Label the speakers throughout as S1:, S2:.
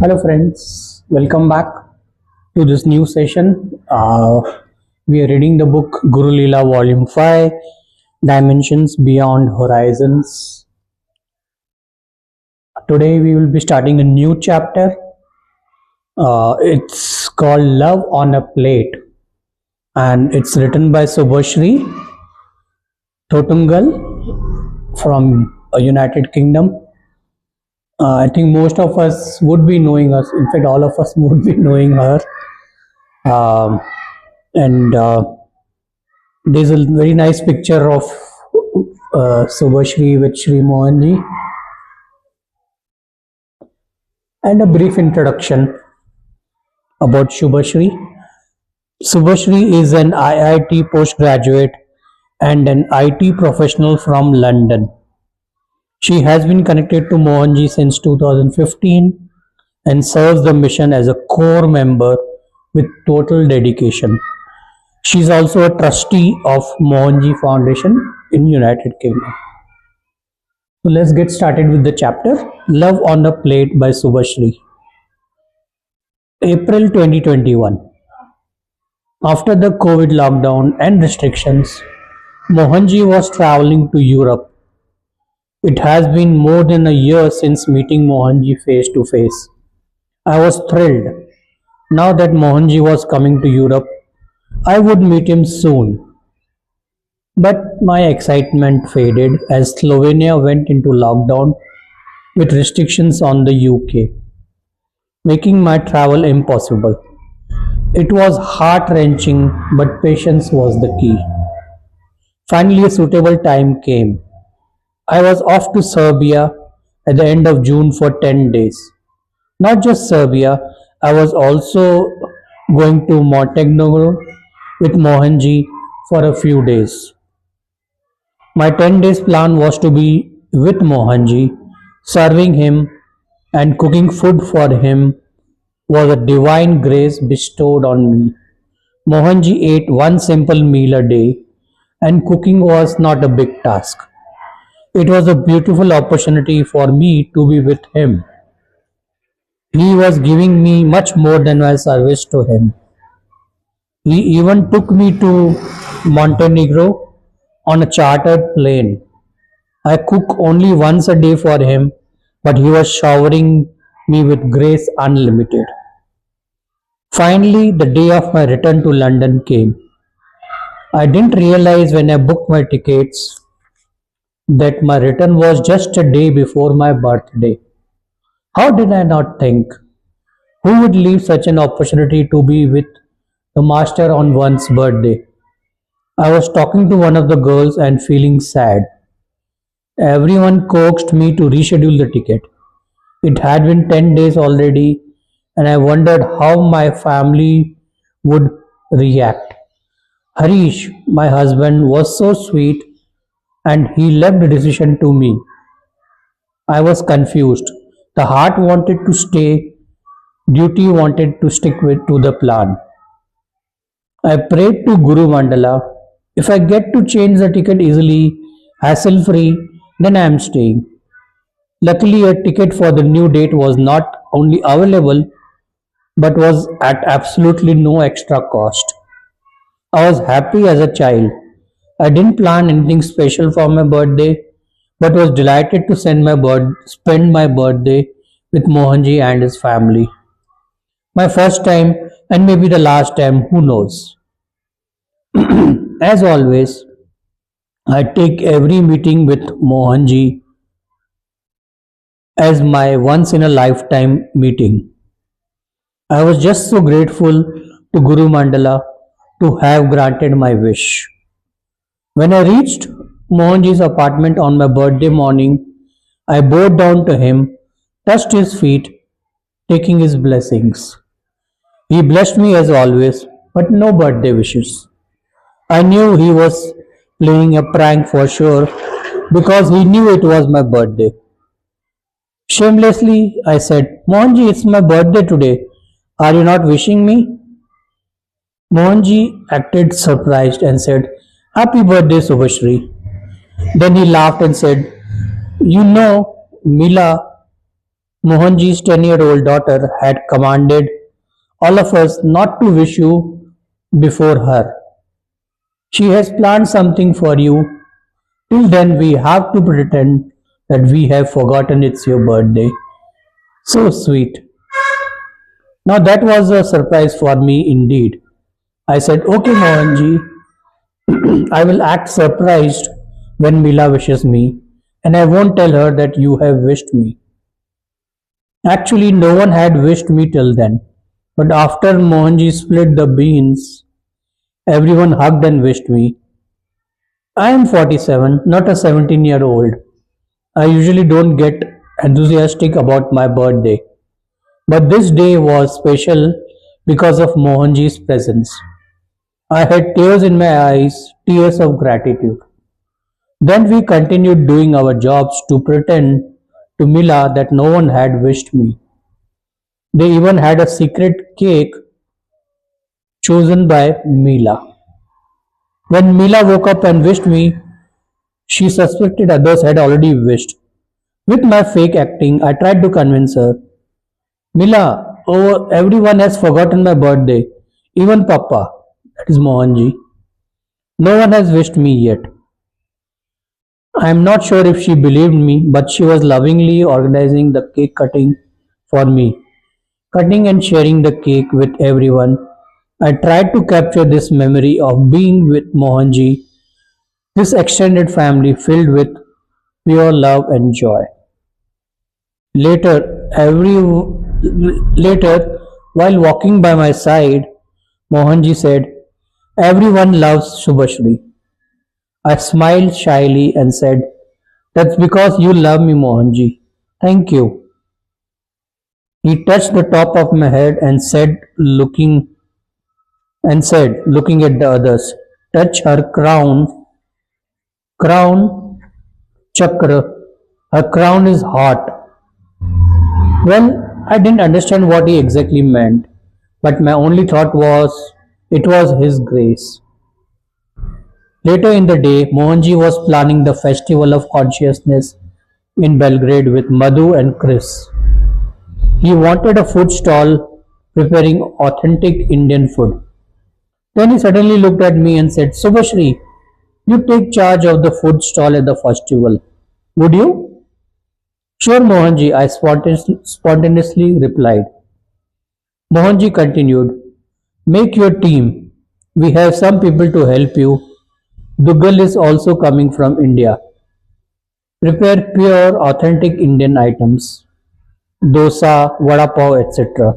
S1: Hello, friends. Welcome back to this new session. We are reading the book Guru Leela, Volume 5, Dimensions Beyond Horizons. Today, we will be starting a new chapter. It's called Love on a Plate, and it's written by Subhashri Thotungal from United Kingdom. I think most of us would be knowing us. In fact, all of us would be knowing her. Um, and There's a very nice picture of Subhashri with Sri Mohanji, and a brief introduction about Subhashri. Subhashri is an IIT postgraduate and an IT professional from London. She has been connected to Mohanji since 2015 and serves the mission as a core member with total dedication. She is also a trustee of Mohanji Foundation in United Kingdom. So let's get started with the chapter Love on a Plate by Subhashri. April 2021. After the COVID lockdown and restrictions, Mohanji was traveling to Europe. It has been more than a year since meeting Mohanji face to face. I was thrilled. Now that Mohanji was coming to Europe, I would meet him soon. But my excitement faded as Slovenia went into lockdown with restrictions on the UK, making my travel impossible. It was heart-wrenching, but patience was the key. Finally, a suitable time came. I was off to Serbia at the end of June for 10 days. Not just Serbia, I was also going to Montenegro with Mohanji for a few days. My 10 days plan was to be with Mohanji, serving him and cooking food for him was a divine grace bestowed on me. Mohanji ate one simple meal a day, and cooking was not a big task. It was a beautiful opportunity for me to be with him. He was giving me much more than my service to him. He even took me to Montenegro on a chartered plane. I cook only once a day for him, but he was showering me with grace unlimited. Finally, the day of my return to London came. I didn't realize when I booked my tickets that my return was just a day before my birthday. How did I not think? Who would leave such an opportunity to be with the master on one's birthday? I was talking to one of the girls and feeling sad. Everyone coaxed me to reschedule the ticket. It had been 10 days already, and I wondered how my family would react. Harish, my husband, was so sweet and he left the decision to me. I was confused. The heart wanted to stay, duty wanted to stick to the plan. I prayed to Guru Mandala, if I get to change the ticket easily, hassle free, then I am staying. Luckily, a ticket for the new date was not only available but was at absolutely no extra cost. I was happy as a child. I didn't plan anything special for my birthday, but was delighted to spend my birthday with Mohanji and his family. My first time, and maybe the last time, who knows? As always, I take every meeting with Mohanji as my once in a lifetime meeting. I was just so grateful to Guru Mandala to have granted my wish. When I reached Mohanji's apartment on my birthday morning, I bowed down to him, touched his feet, taking his blessings. He blessed me as always, but no birthday wishes. I knew he was playing a prank for sure because he knew it was my birthday. Shamelessly, I said, Mohanji, it's my birthday today. Are you not wishing me? Mohanji acted surprised and said, Happy birthday, Subhashri. Then he laughed and said, You know, Mila, Mohanji's 10-year-old daughter had commanded all of us not to wish you before her. She has planned something for you. Till then, we have to pretend that we have forgotten it's your birthday. So sweet. Now, that was a surprise for me indeed. I said, okay, Mohanji, I will act surprised when Mila wishes me, and I won't tell her that you have wished me. Actually, no one had wished me till then. But after Mohanji split the beans, everyone hugged and wished me. I am 47, not a 17-year-old. I usually don't get enthusiastic about my birthday. But this day was special because of Mohanji's presence. I had tears in my eyes, tears of gratitude. Then we continued doing our jobs to pretend to Mila that no one had wished me. They even had a secret cake chosen by Mila. When Mila woke up and wished me, she suspected others had already wished. With my fake acting, I tried to convince her. Mila, oh, everyone has forgotten my birthday, even Papa, that is Mohanji. No one has wished me yet. I am not sure if she believed me, but she was lovingly organizing the cake cutting for me, cutting and sharing the cake with everyone. I tried to capture this memory of being with Mohanji, this extended family filled with pure love and joy. Later, later, while walking by my side, Mohanji said, "Everyone loves Subhashri." I smiled shyly and said, "That's because you love me, Mohanji. Thank you." He touched the top of my head looking at the others, "Touch her crown, chakra. Her crown is hot." Well, I didn't understand what he exactly meant, but my only thought was it was his grace. Later in the day, Mohanji was planning the Festival of Consciousness in Belgrade with Madhu and Chris. He wanted a food stall preparing authentic Indian food. Then he suddenly looked at me and said, "Subhashri, you take charge of the food stall at the festival. Would you?" "Sure, Mohanji," I spontaneously replied. Mohanji continued, "Make your team. We have some people to help you. Dugal is also coming from India. Prepare pure, authentic Indian items. Dosa, vada pav, etc.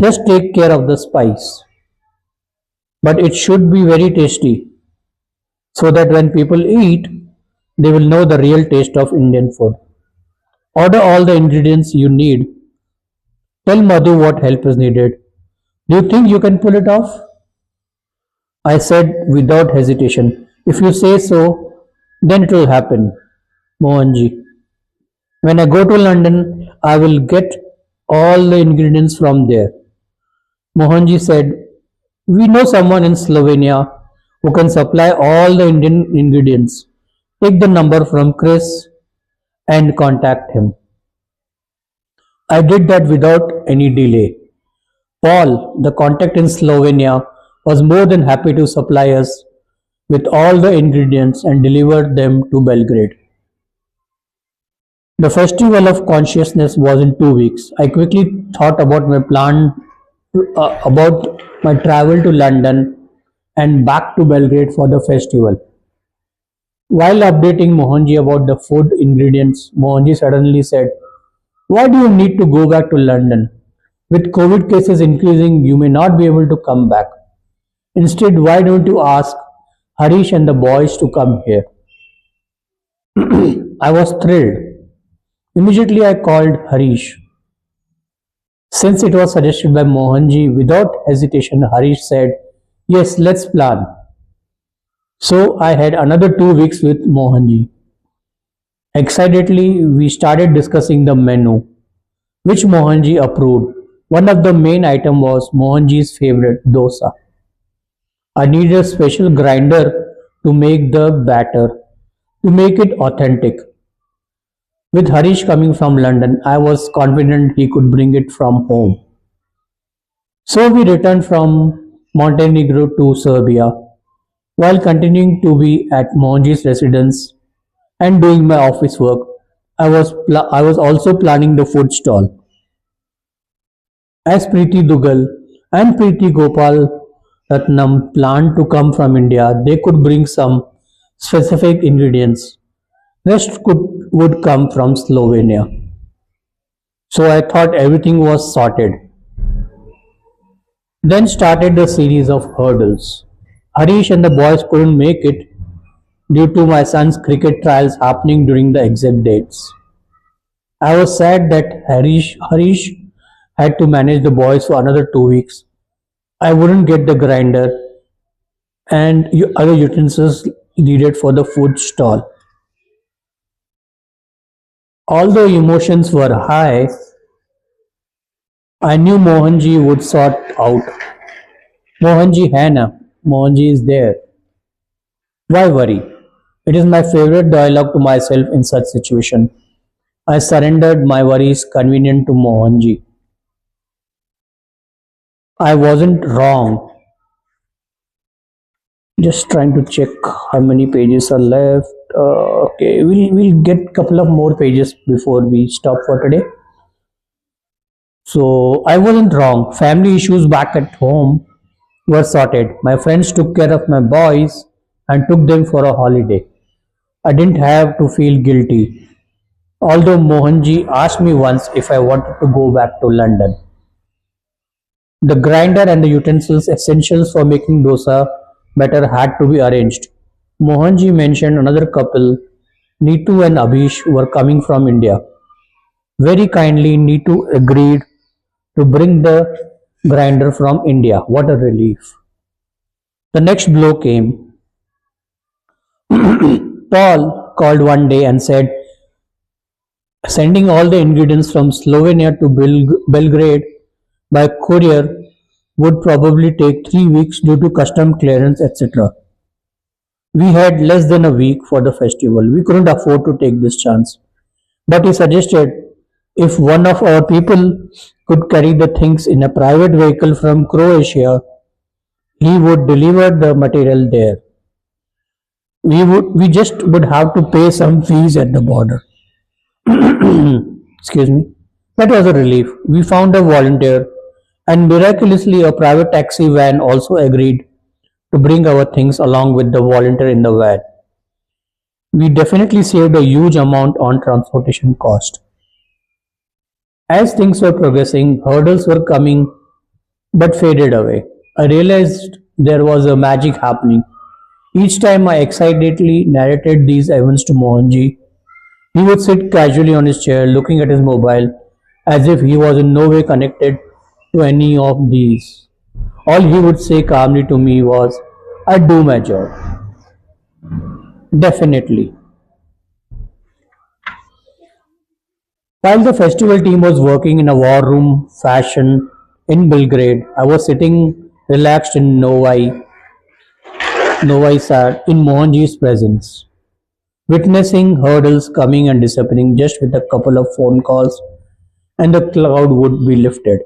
S1: Just take care of the spice. But it should be very tasty so that when people eat, they will know the real taste of Indian food. Order all the ingredients you need. Tell Madhu what help is needed. Do you think you can pull it off?" I said without hesitation, "If you say so, then it will happen, Mohanji. When I go to London, I will get all the ingredients from there." Mohanji said, "We know someone in Slovenia who can supply all the Indian ingredients. Take the number from Chris and contact him." I did that without any delay. Paul, the contact in Slovenia, was more than happy to supply us with all the ingredients and deliver them to Belgrade. The Festival of Consciousness was in 2 weeks. I quickly thought about my plan, about my travel to London and back to Belgrade for the festival. While updating Mohanji about the food ingredients, Mohanji suddenly said, "Why do you need to go back to London? With COVID cases increasing, you may not be able to come back. Instead, why don't you ask Harish and the boys to come here?" I was thrilled. Immediately, I called Harish. Since it was suggested by Mohanji, without hesitation, Harish said, "Yes, let's plan." So I had another 2 weeks with Mohanji. Excitedly, we started discussing the menu, which Mohanji approved. One of the main items was Mohanji's favorite dosa. I needed a special grinder to make the batter, to make it authentic. With Harish coming from London, I was confident he could bring it from home. So we returned from Montenegro to Serbia while continuing to be at Monji's residence and doing my office work. I was also planning the food stall. As Preeti Dugal and Preeti Gopal Ratnam planned to come from India, they could bring some specific ingredients. Rest would come from Slovenia. So I thought everything was sorted. Then started the series of hurdles. Harish and the boys couldn't make it due to my son's cricket trials happening during the exact dates. I was sad that Harish had to manage the boys for another 2 weeks. I wouldn't get the grinder and other utensils needed for the food stall. Although emotions were high, I knew Mohanji would sort out. Mohanji Hannah, Mohanji is there. Why worry? It is my favorite dialogue to myself in such situation. I surrendered my worries convenient to Mohanji. I wasn't wrong. Just trying to check how many pages are left. Okay, we'll get couple of more pages before we stop for today. So I wasn't wrong. Family issues back at home were sorted. My friends took care of my boys and took them for a holiday. I didn't have to feel guilty. Although Mohanji asked me once if I wanted to go back to London. The grinder and the utensils essentials for making dosa batter had to be arranged. Mohanji mentioned another couple, Neetu and Abhish, were coming from India. Very kindly, Neetu agreed to bring the grinder from India. What a relief. The next blow came. Paul called one day and said sending all the ingredients from Slovenia to Belgrade by courier would probably take 3 weeks due to custom clearance, etc. We had less than a week for the festival. We couldn't afford to take this chance. But he suggested if one of our people could carry the things in a private vehicle from Croatia, he would deliver the material there. We just would have to pay some fees at the border. Excuse me. That was a relief. We found a volunteer and miraculously a private taxi van also agreed to bring our things along with the volunteer in the van. We definitely saved a huge amount on transportation cost. As things were progressing, hurdles were coming but faded away. I realized there was a magic happening. Each time I excitedly narrated these events to Mohanji, he would sit casually on his chair looking at his mobile as if he was in no way connected to any of these. All he would say calmly to me was, I do my job. Definitely. While the festival team was working in a war room fashion in Belgrade, I was sitting relaxed in Novi Sad in Mohanji's presence, witnessing hurdles coming and disappearing just with a couple of phone calls and the cloud would be lifted.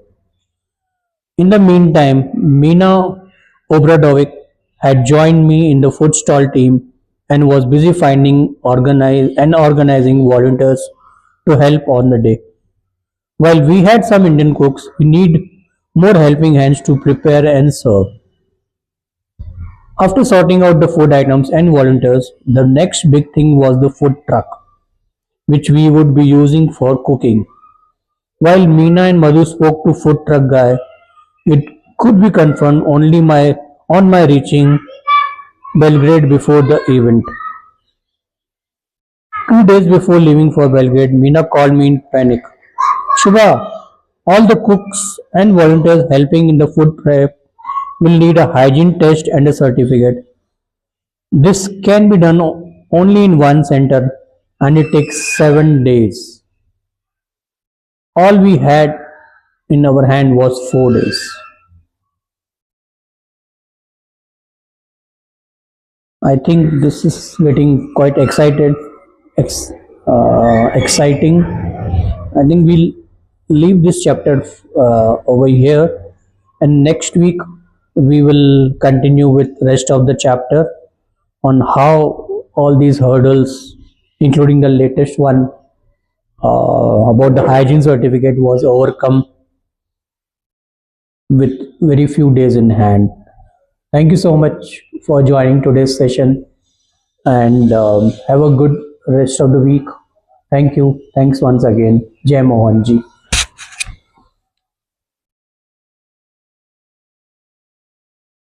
S1: In the meantime, Mina Obradovic had joined me in the food stall team and was busy finding organizing volunteers to help on the day. While we had some Indian cooks, we need more helping hands to prepare and serve. After sorting out the food items and volunteers, the next big thing was the food truck, which we would be using for cooking. While Meena and Madhu spoke to food truck guy, it could be confirmed only on my reaching Belgrade before the event. 2 days before leaving for Belgrade, Meena called me in panic. Shubha, all the cooks and volunteers helping in the food prep will need a hygiene test and a certificate. This can be done only in one center and it takes 7 days. All we had in our hand was 4 days. I think this is getting quite excited. exciting. I think we'll leave this chapter over here, and next week we will continue with rest of the chapter on how all these hurdles, including the latest one about the hygiene certificate, was overcome with very few days in hand. Thank you so much for joining today's session, and have a good rest of the week. Thank you. Thanks once again. Jai Mohan ji.